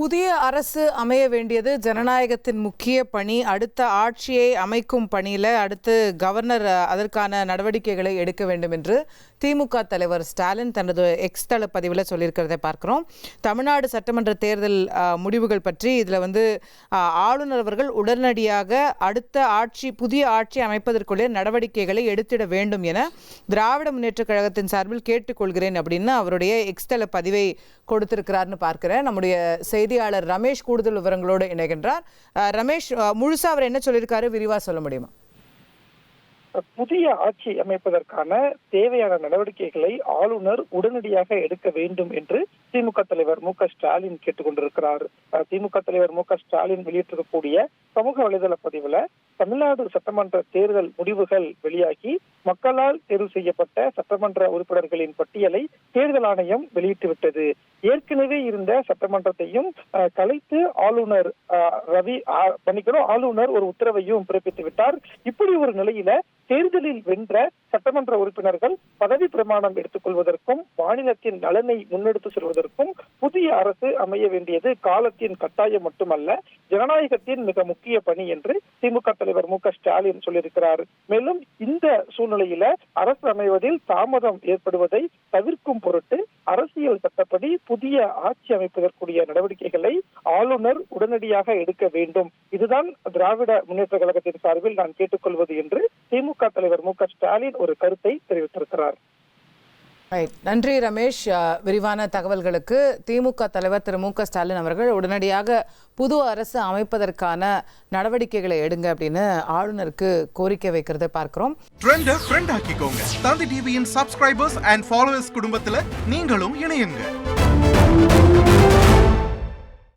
புதிய அரசு அமைய வேண்டியது ஜனநாயகத்தின் முக்கிய பணி. அடுத்த ஆட்சியை அமைக்கும் பணியில் அடுத்து கவர்னர் அதற்கான நடவடிக்கைகளை எடுக்க வேண்டும் என்று திமுக தலைவர் ஸ்டாலின் தனது எக்ஸ் தள பதிவில் சொல்லியிருக்கிறதை பார்க்கிறோம். தமிழ்நாடு சட்டமன்ற தேர்தல் முடிவுகள் பற்றி இதில் ஆளுநர் அவர்கள் உடனடியாக அடுத்த புதிய ஆட்சி அமைப்பதற்குள்ளே நடவடிக்கைகளை எடுத்திட வேண்டும் என திராவிட முன்னேற்ற கழகத்தின் சார்பில் கேட்டுக்கொள்கிறேன் அப்படின்னு அவருடைய எக்ஸ் தள பதிவை கொடுத்திருக்கிறார்னு பார்க்கிறேன். நம்முடைய செய்தியாளர் ரமேஷ் கூடுதல் விவரங்களோடு இணைகின்றார். ரமேஷ், முழுசா அவர் என்ன சொல்லியிருக்காரு, விரிவா சொல்ல முடியுமா? புதிய ஆட்சி அமைப்பதற்கான தேவையான நடவடிக்கைகளை ஆளுநர் உடனடியாக எடுக்க வேண்டும் என்று திமுக தலைவர் மு.க.ஸ்டாலின் கேட்டுக்கொண்டிருக்கிறார். திமுக தலைவர் மு.க.ஸ்டாலின் வெளியிட்டிருக்கக்கூடிய சமூக வலைதள பதிவுல தமிழ்நாடு சட்டமன்ற தேர்தல் முடிவுகள் வெளியாகி மக்களால் தேர்வு செய்யப்பட்ட சட்டமன்ற உறுப்பினர்களின் பட்டியலை தேர்தல் ஆணையம் வெளியிட்டுவிட்டது. ஏற்கனவே இருந்த சட்டமன்றத்தையும் கலைத்து ஆளுநர் ஒரு உத்தரவையும் பிறப்பித்து விட்டார். இப்படி ஒரு நிலையில தேர்தலில் வென்ற சட்டமன்ற உறுப்பினர்கள் பதவி பிரமாணம் எடுத்துக் கொள்வதற்கும் மாநிலத்தின் நலனை முன்னெடுத்து செல்வதற்கும் புதிய அரசு அமைய வேண்டியது காலத்தின் கட்டாயம் மட்டுமல்ல, ஜனநாயகத்தின் மிக முக்கிய பணி என்று திமுக தலைவர் மு.க.ஸ்டாலின் சொல்லியிருக்கிறார். மேலும் இந்த சூழ்நிலையில அரசு அமைவதில் தாமதம் ஏற்படுவதை தவிர்க்கும் பொருட்டு அரசியல் சட்டப்படி புதிய ஆட்சி அமைப்பதற்குரிய நடவடிக்கைகளை ஆளுநர் உடனடியாக எடுக்க வேண்டும். இதுதான் திராவிட முன்னேற்ற கழகத்தின் சார்பில் நான் கேட்டுக்கொள்வது என்று திமுக தலைவர் மு.க.ஸ்டாலின் ஒரு கருத்தை தெரிவித்திருக்கிறார். நன்றி ரமேஷ், விரிவான தகவல்களுக்கு. திமுக தலைவர் திரு மு.க.ஸ்டாலின் அவர்கள் உடனடியாக புது அரசு அமைப்பதற்கான நடவடிக்கைகளை எடுங்க அப்படின்னு ஆளுநருக்கு கோரிக்கை வைக்கிறத பார்க்கிறோம். தந்தி டிவியின் சப்ஸ்கிரைபர்ஸ் அண்ட் ஃபாலோவர்ஸ் குடும்பத்துல நீங்களும் இணையுங்க.